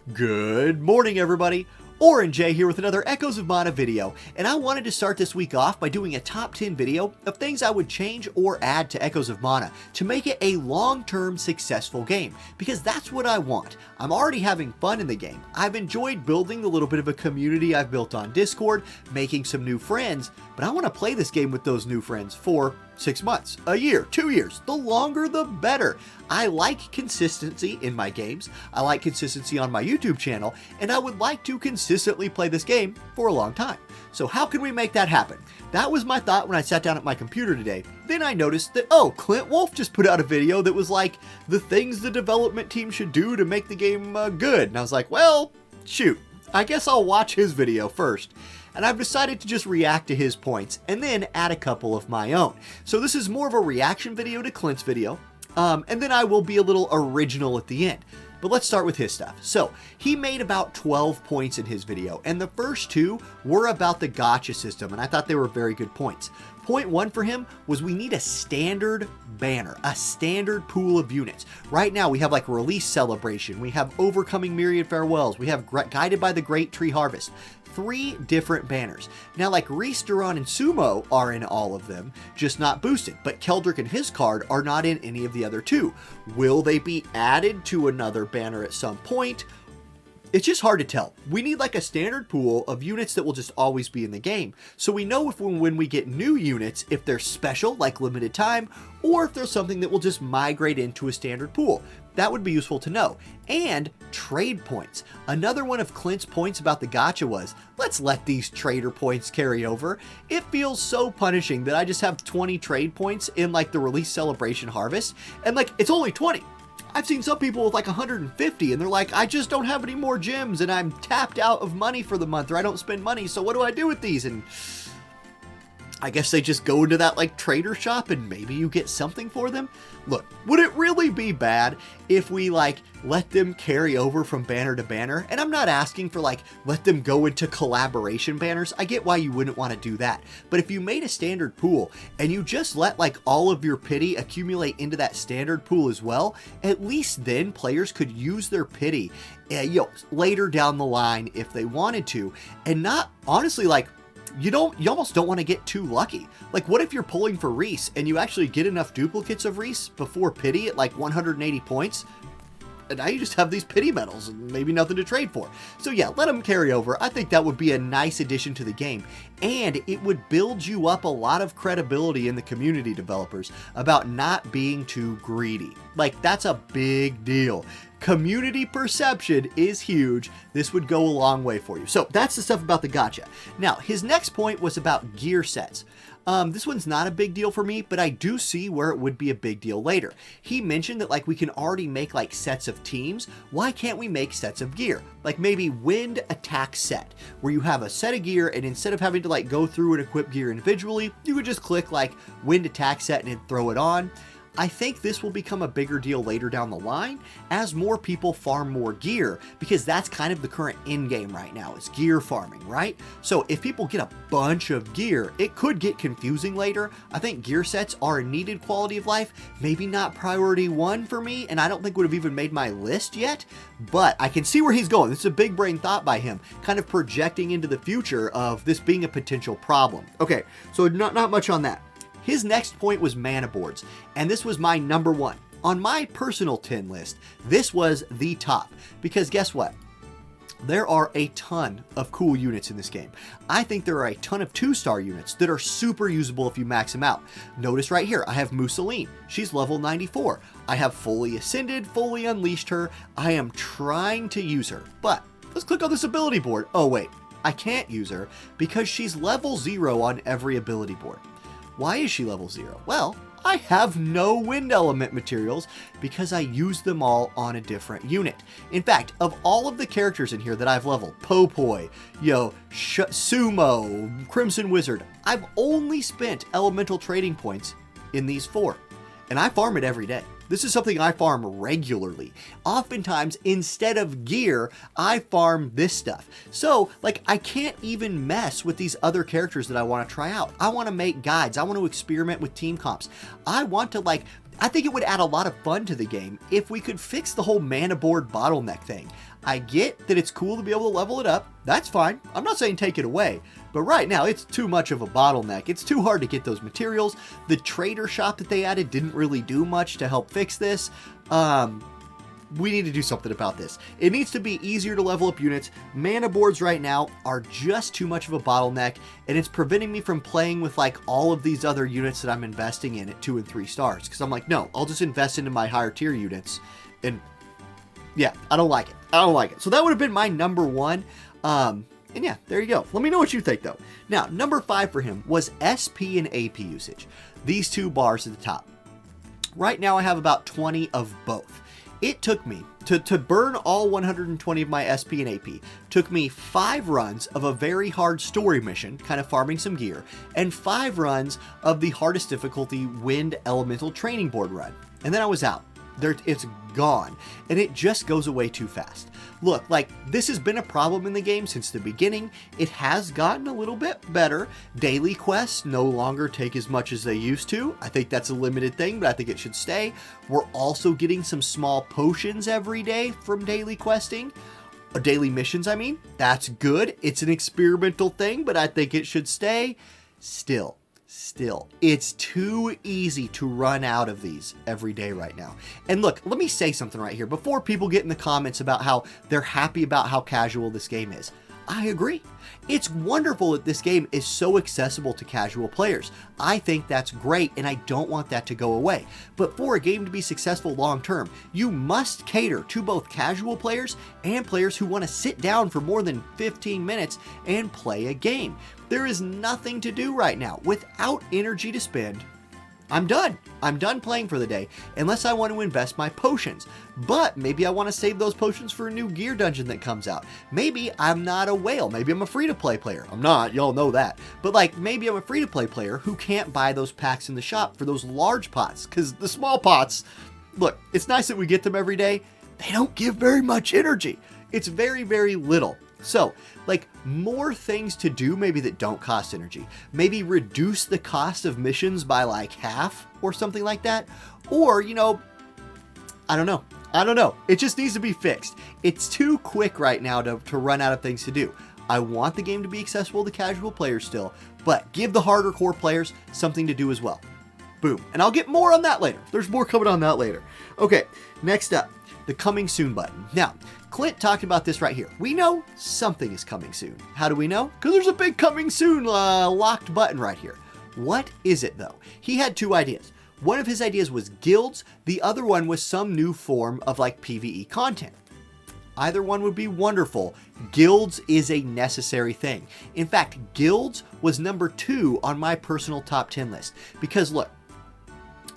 Good morning, everybody. Oren J here with another Echoes of Mana video, and I wanted to start this week off by doing a top 10 video of things I would change or add to Echoes of Mana to make it a long-term successful game, because that's what I want. I'm already having fun in the game. I've enjoyed building the little bit of a community I've built on Discord, making some new friends, but I want to play this game with those new friends for 6 months, a year, 2 years. The longer the better. I like consistency in my games, I like consistency on my YouTube channel, and I would like to consistently play this game for a long time. So how can we make that happen? That was my thought when I sat down at my computer today. Then I noticed that, oh, Clint Wolf just put out a video that was like, the things the development team should do to make the game good. And I was like, well, shoot, I guess I'll watch his video first. And I've decided to just react to his points and then add a couple of my own. So this is more of a reaction video to Clint's video, and then I will be a little original at the end. But let's start with his stuff. So he made about 12 points in his video, and the first two were about the gacha system, and I thought they were very good points. Point one for him was we need a standard banner, a standard pool of units. Right now we have like Release Celebration, we have Overcoming Myriad Farewells, we have Guided by the Great Tree Harvest. 3 different banners. Now, like Ristoran and Sumo are in all of them, just not boosted, but Keldrick and his card are not in any of the other 2. Will they be added to another banner at some point? It's just hard to tell. We need like a standard pool of units that will just always be in the game, so we know if when we get new units, if they're special, like limited time, or if there's something that will just migrate into a standard pool. That would be useful to know. And trade points. Another one of Clint's points about the gacha was, let's let these trader points carry over. It feels so punishing that I just have 20 trade points in like the Release Celebration Harvest, and like it's only 20. I've seen some people with like 150 and they're like, I just don't have any more gems and I'm tapped out of money for the month, or I don't spend money, so what do I do with these? And I guess they just go into that like trader shop and maybe you get something for them. Look, would it really be bad if we like let them carry over from banner to banner? And I'm not asking for like, let them go into collaboration banners. I get why you wouldn't want to do that. But if you made a standard pool and you just let like all of your pity accumulate into that standard pool as well, at least then players could use their pity, later down the line if they wanted to, and not honestly like, you almost don't want to get too lucky. Like, what if you're pulling for Reese and you actually get enough duplicates of Reese before pity at like 180 points? And now you just have these pity medals and maybe nothing to trade for. So yeah, let them carry over. I think that would be a nice addition to the game. And it would build you up a lot of credibility in the community, developers, about not being too greedy. Like, that's a big deal. Community perception is huge. This would go a long way for you. So that's the stuff about the gacha. Now, his next point was about gear sets. This one's not a big deal for me, but I do see where it would be a big deal later. He mentioned that like we can already make like sets of teams. Why can't we make sets of gear? Like maybe wind attack set, where you have a set of gear and instead of having to like go through and equip gear individually, you could just click like wind attack set and then throw it on. I think this will become a bigger deal later down the line as more people farm more gear, because that's kind of the current end game right now, is gear farming, right? So if people get a bunch of gear, it could get confusing later. I think gear sets are a needed quality of life, maybe not priority 1 for me, and I don't think would have even made my list yet, but I can see where he's going. This is a big brain thought by him, kind of projecting into the future of this being a potential problem. Okay, so not much on that. His next point was mana boards, and this was my number 1. On my personal 10 list, this was the top, because guess what? There are a ton of cool units in this game. I think there are a ton of 2-star units that are super usable if you max them out. Notice right here, I have Mousseline. She's level 94. I have fully ascended, fully unleashed her. I am trying to use her, but let's click on this ability board. Oh wait, I can't use her because she's level 0 on every ability board. Why is she level 0? Well, I have no wind element materials because I use them all on a different unit. In fact, of all of the characters in here that I've leveled, Popoi, Sumo, Crimson Wizard, I've only spent elemental trading points in these 4. And I farm it every day. This is something I farm regularly. Oftentimes, instead of gear, I farm this stuff. So, like, I can't even mess with these other characters that I want to try out. I want to make guides. I want to experiment with team comps. I want to, like, I think it would add a lot of fun to the game if we could fix the whole mana board bottleneck thing. I get that it's cool to be able to level it up. That's fine. I'm not saying take it away. But right now, it's too much of a bottleneck. It's too hard to get those materials. The trader shop that they added didn't really do much to help fix this. We need to do something about this. It needs to be easier to level up units. Mana boards right now are just too much of a bottleneck, and it's preventing me from playing with like all of these other units that I'm investing in at 2 and 3 stars. Because I'm like, no, I'll just invest into my higher tier units. And yeah, I don't like it. I don't like it. So that would have been my number 1. And yeah, there you go. Let me know what you think though. Now, number 5 for him was SP and AP usage. These 2 bars at the top. Right now I have about 20 of both. It took me, to burn all 120 of my SP and AP, took me 5 runs of a very hard story mission, kind of farming some gear, and 5 runs of the hardest difficulty Wind Elemental Training Board run. And then I was out. It's gone, and it just goes away too fast. Look, like, this has been a problem in the game since the beginning. It has gotten a little bit better. Daily quests no longer take as much as they used to. I think that's a limited thing, but I think it should stay. We're also getting some small potions every day from daily questing. Daily missions, I mean. That's good. It's an experimental thing, but I think it should stay. Still, it's too easy to run out of these every day right now. And look, let me say something right here before people get in the comments about how they're happy about how casual this game is. I agree. It's wonderful that this game is so accessible to casual players. I think that's great, and I don't want that to go away. But for a game to be successful long term, you must cater to both casual players and players who want to sit down for more than 15 minutes and play a game. There is nothing to do right now. Without energy to spend, I'm done. I'm done playing for the day, unless I want to invest my potions. But maybe I want to save those potions for a new gear dungeon that comes out. Maybe I'm not a whale. Maybe I'm a free-to-play player. I'm not, y'all know that. But like, maybe I'm a free-to-play player who can't buy those packs in the shop for those large pots. Because the small pots, look, it's nice that we get them every day. They don't give very much energy. It's very, very little. So, like, more things to do maybe that don't cost energy. Maybe reduce the cost of missions by like half or something like that. Or, you know, I don't know. It just needs to be fixed. It's too quick right now to run out of things to do. I want the game to be accessible to casual players still, but give the harder core players something to do as well. Boom. And I'll get more on that later. There's more coming on that later. Okay, next up, the coming soon button. Now, Clint talked about this right here. We know something is coming soon. How do we know? Because there's a big coming soon locked button right here. What is it though? He had 2 ideas. One of his ideas was guilds. The other one was some new form of like PvE content. Either one would be wonderful. Guilds is a necessary thing. In fact, guilds was number 2 on my personal top 10 list. Because look,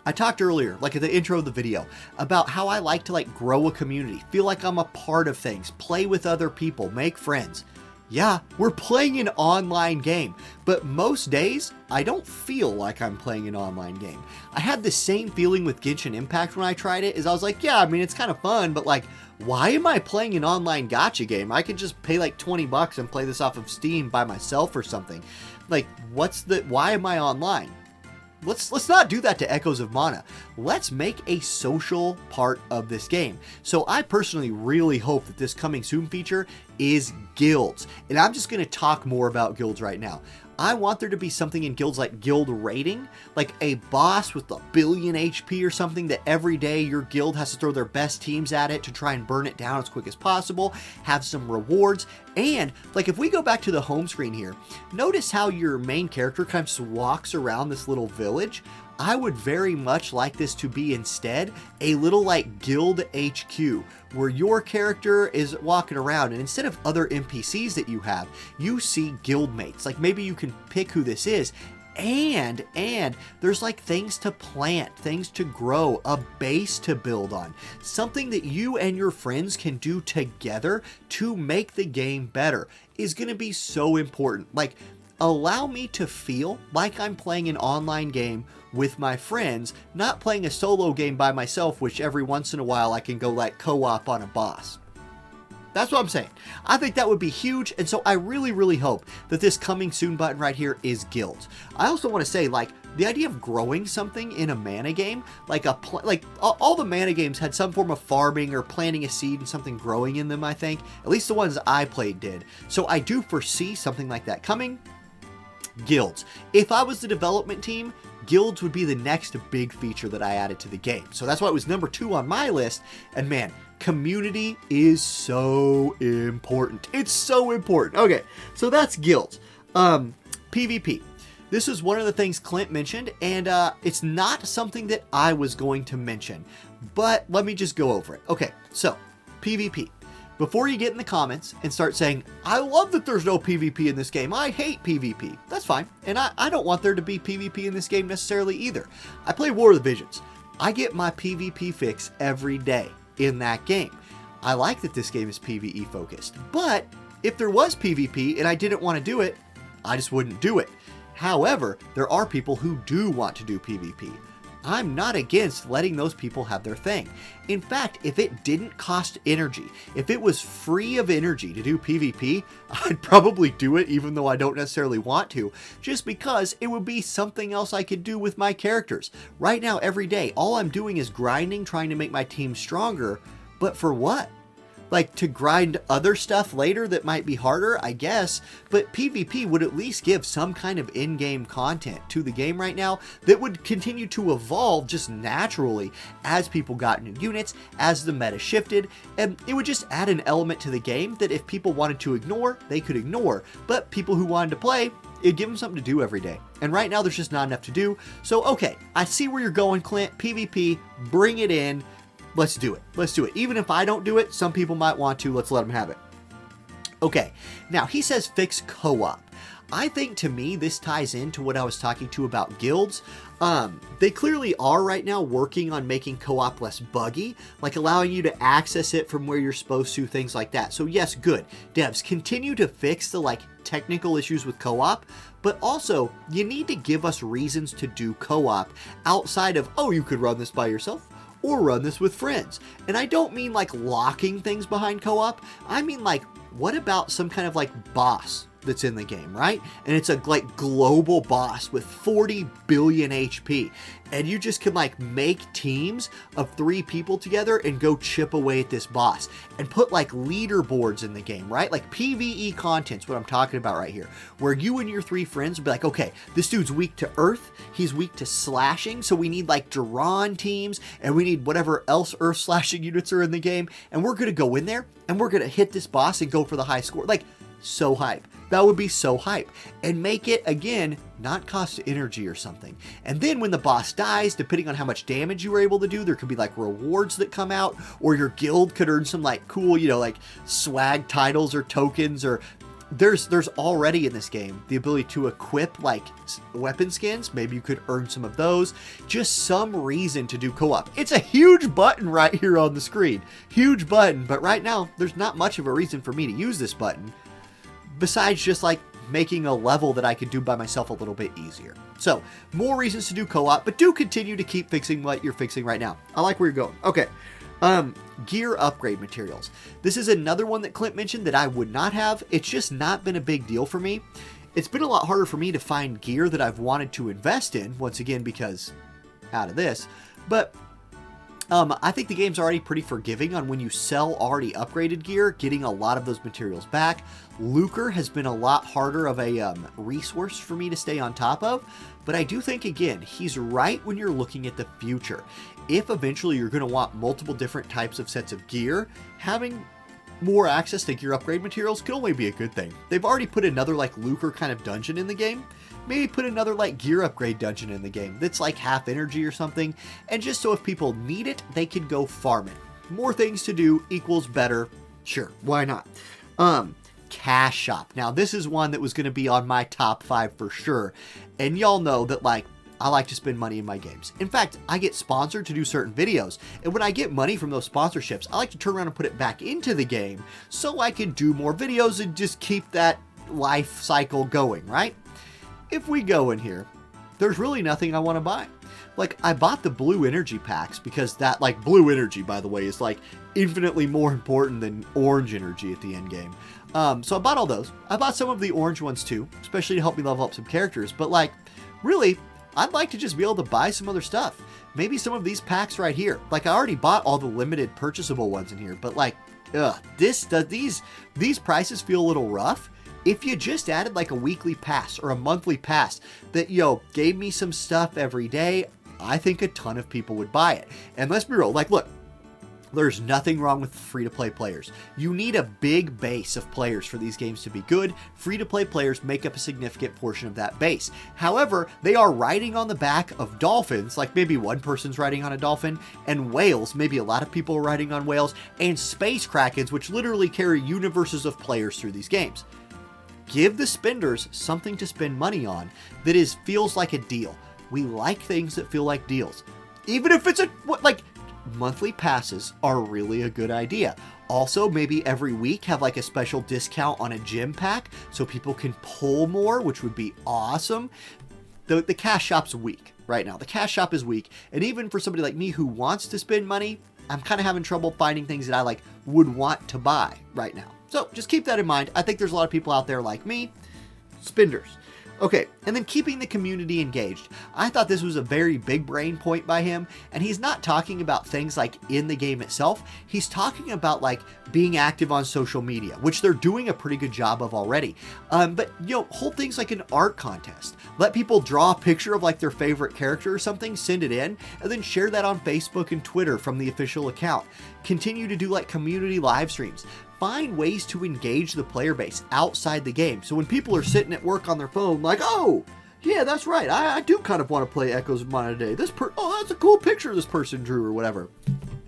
I talked earlier, like at the intro of the video, about how I like to like grow a community, feel like I'm a part of things, play with other people, make friends. Yeah, we're playing an online game, but most days I don't feel like I'm playing an online game. I had the same feeling with Genshin Impact when I tried it, is I was like, yeah, I mean, it's kind of fun, but like, why am I playing an online gacha game? I could just pay like 20 bucks and play this off of Steam by myself or something. Like, why am I online? Let's not do that to Echoes of Mana. Let's make a social part of this game. So I personally really hope that this coming soon feature is guilds. And I'm just going to talk more about guilds right now. I want there to be something in guilds like guild rating, like a boss with a billion HP or something that every day your guild has to throw their best teams at it to try and burn it down as quick as possible, have some rewards. And like if we go back to the home screen here, notice how your main character kind of just walks around this little village. I would very much like this to be instead a little like guild HQ where your character is walking around and instead of other NPCs that you have, you see guild mates. Like maybe you can pick who this is and there's like things to plant, things to grow, a base to build on, something that you and your friends can do together to make the game better is going to be so important. Like allow me to feel like I'm playing an online game with my friends, not playing a solo game by myself, which every once in a while I can go like co-op on a boss. That's what I'm saying. I think that would be huge, and so I really, really hope that this coming soon button right here is guilds. I also want to say, like, the idea of growing something in a mana game, like all the mana games had some form of farming or planting a seed and something growing in them, I think. At least the ones I played did. So I do foresee something like that coming. Guilds. If I was the development team, guilds would be the next big feature that I added to the game. So that's why it was number 2 on my list. And man, community is so important. It's so important. Okay, so that's guilds. PvP. This is one of the things Clint mentioned, and it's not something that I was going to mention, but let me just go over it. Okay, so PvP. Before you get in the comments and start saying, I love that there's no PvP in this game, I hate PvP. That's fine. And I don't want there to be PvP in this game necessarily either. I play War of the Visions. I get my PvP fix every day in that game. I like that this game is PvE focused. But if there was PvP and I didn't want to do it, I just wouldn't do it. However, there are people who do want to do PvP. I'm not against letting those people have their thing. In fact, if it didn't cost energy, if it was free of energy to do PvP, I'd probably do it even though I don't necessarily want to, just because it would be something else I could do with my characters. Right now, every day, all I'm doing is grinding, trying to make my team stronger, but for what? Like, to grind other stuff later that might be harder, I guess, but PvP would at least give some kind of in-game content to the game right now that would continue to evolve just naturally as people got new units, as the meta shifted, and it would just add an element to the game that if people wanted to ignore, they could ignore, but people who wanted to play, it'd give them something to do every day. And right now, there's just not enough to do. So, okay, I see where you're going, Clint. PvP, bring it in. Let's do it. Let's do it. Even if I don't do it, some people might want to. Let's let them have it. Okay, now he says fix co-op. I think to me, this ties into what I was talking to about guilds. They clearly are right now working on making co-op less buggy, like allowing you to access it from where you're supposed to, things like that. So yes, good. Devs, continue to fix the technical issues with co-op, but also you need to give us reasons to do co-op outside of, oh, you could run this by yourself, or run this with friends. And I don't mean locking things behind co-op. I mean what about some kind of boss that's in the game, right? And it's a global boss with 40 billion HP. And you just can make teams of 3 people together and go chip away at this boss and put leaderboards in the game, right? PvE content's what I'm talking about right here, where you and your 3 friends will be like, okay, this dude's weak to earth, he's weak to slashing, so we need Duran teams, and we need whatever else earth slashing units are in the game, and we're gonna go in there and we're gonna hit this boss and go for the high score. So hype. That would be so hype. And make it, again, not cost energy or something. And then when the boss dies, depending on how much damage you were able to do, there could be rewards that come out, or your guild could earn some cool, swag titles or tokens, or there's already in this game the ability to equip weapon skins. Maybe you could earn some of those. Just some reason to do co-op. It's a huge button right here on the screen. Huge button, but right now there's not much of a reason for me to use this button, besides just making a level that I could do by myself a little bit easier. So, more reasons to do co-op, but do continue to keep fixing what you're fixing right now. I like where you're going. Okay. Gear upgrade materials. This is another one that Clint mentioned that I would not have. It's just not been a big deal for me. It's been a lot harder for me to find gear that I've wanted to invest in, once again, because out of this. But I think the game's already pretty forgiving on when you sell already upgraded gear, getting a lot of those materials back. Lucre has been a lot harder of a resource for me to stay on top of, but I do think, again, he's right when you're looking at the future. If eventually you're going to want multiple different types of sets of gear, having more access to gear upgrade materials could only be a good thing. They've already put another Lucre kind of dungeon in the game. Maybe put another gear upgrade dungeon in the game that's half energy or something, and just so if people need it, they can go farm it. More things to do equals better. Sure, why not? Cash shop. Now this is one that was going to be on my top 5 for sure, and y'all know that I like to spend money in my games. In fact, I get sponsored to do certain videos, and when I get money from those sponsorships, I like to turn around and put it back into the game so I can do more videos and just keep that life cycle going, right? If we go in here, there's really nothing I want to buy. I bought the blue energy packs because that, blue energy, by the way, is infinitely more important than orange energy at the end game. So I bought all those. I bought some of the orange ones too, especially to help me level up some characters. But really, I'd like to just be able to buy some other stuff. Maybe some of these packs right here. Like, I already bought all the limited purchasable ones in here, but like, these prices feel a little rough. If you just added like a weekly pass or a monthly pass that, gave me some stuff every day, I think a ton of people would buy it. And let's be real, like, look, there's nothing wrong with free-to-play players. You need a big base of players for these games to be good. Free-to-play players make up a significant portion of that base. However, they are riding on the back of dolphins, like maybe one person's riding on a dolphin, and whales, maybe a lot of people are riding on whales, and space krakens, which literally carry universes of players through these games. Give the spenders something to spend money on that feels like a deal. We like things that feel like deals. Even if it's monthly passes are really a good idea. Also, maybe every week have like a special discount on a gym pack so people can pull more, which would be awesome. The cash shop's weak right now. The cash shop is weak. And even for somebody like me who wants to spend money, I'm kind of having trouble finding things that I would want to buy right now. So just keep that in mind. I think there's a lot of people out there like me, spenders. Okay, and then keeping the community engaged. I thought this was a very big brain point by him, and he's not talking about things like in the game itself. He's talking about being active on social media, which they're doing a pretty good job of already. But hold things like an art contest. Let people draw a picture of their favorite character or something, send it in, and then share that on Facebook and Twitter from the official account. Continue to do community live streams. Find ways to engage the player base outside the game. So when people are sitting at work on their phone, oh, yeah, that's right. I do kind of want to play Echoes of Mana today. Oh, that's a cool picture this person drew or whatever.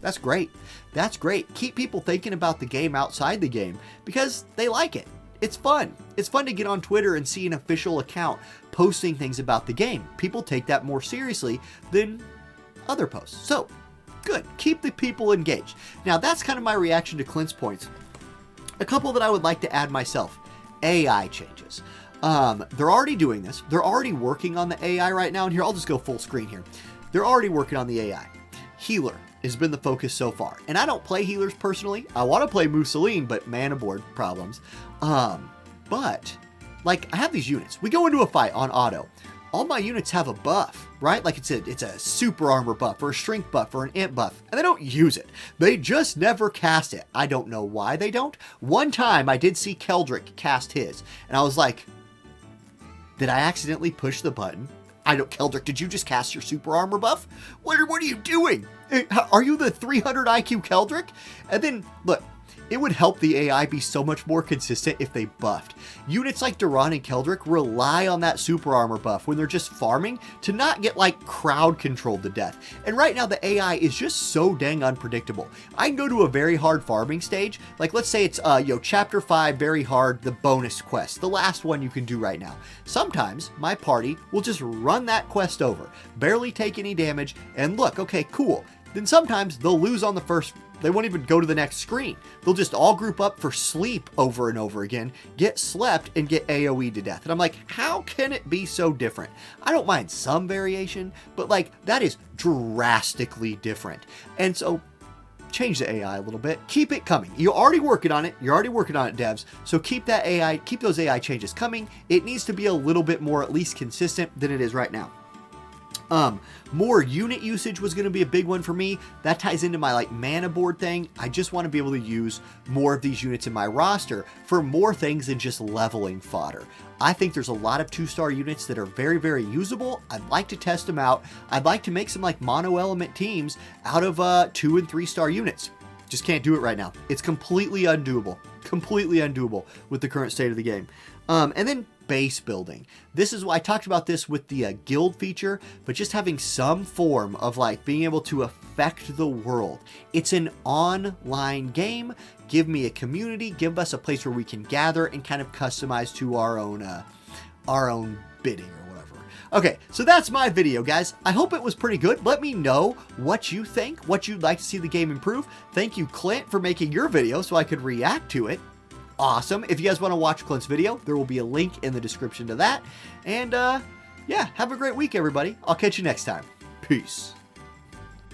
That's great. That's great. Keep people thinking about the game outside the game because they like it. It's fun. It's fun to get on Twitter and see an official account posting things about the game. People take that more seriously than other posts. So, good. Keep the people engaged. Now, that's kind of my reaction to Clint's points. A couple that I would like to add myself. AI changes. They're already doing this. They're already working on the AI right now. And here, I'll just go full screen here. They're already working on the AI. Healer has been the focus so far. And I don't play healers personally. I want to play Mussolini, but mana board problems. But, I have these units. We go into a fight on auto. All my units have a buff, right? It's a super armor buff or a shrink buff or an imp buff, and they don't use it. They just never cast it. I don't know why they don't. One time I did see Keldrick cast his, and I was like, did I accidentally push the button? Keldrick, did you just cast your super armor buff? What are you doing? Are you the 300 IQ Keldrick? And then, look, it would help the AI be so much more consistent if they buffed. Units like Duran and Keldrick rely on that super armor buff when they're just farming to not get crowd controlled to death. And right now the AI is just so dang unpredictable. I can go to a very hard farming stage, let's say it's chapter 5 very hard, the bonus quest, the last one you can do right now. Sometimes my party will just run that quest over, barely take any damage, and look, okay, cool. Then sometimes they'll lose on the first. They won't even go to the next screen. They'll just all group up for sleep over and over again, get slept, and get AoE'd to death. And I'm like, how can it be so different? I don't mind some variation, but that is drastically different. And so change the AI a little bit. Keep it coming. You're already working on it. You're already working on it, devs. So keep that AI, keep those AI changes coming. It needs to be a little bit more at least consistent than it is right now. More unit usage was going to be a big one for me. That ties into my mana board thing. I just want to be able to use more of these units in my roster for more things than just leveling fodder. I think there's a lot of 2-star units that are very, very usable. I'd like to test them out. I'd like to make some mono element teams out of 2 and 3-star units. Just can't do it right now. It's completely undoable. Completely undoable with the current state of the game. And then base building. This is why I talked about this with the guild feature, but just having some form of being able to affect the world. It's an online game. Give me a community, give us a place where we can gather and kind of customize to our own bidding or whatever. Okay, so that's my video, guys. I hope it was pretty good. Let me know what you think, what you'd like to see the game improve. Thank you, Clint, for making your video so I could react to it. Awesome. If you guys want to watch Clint's video, there will be a link in the description to that. And yeah, have a great week, everybody. I'll catch you next time. Peace.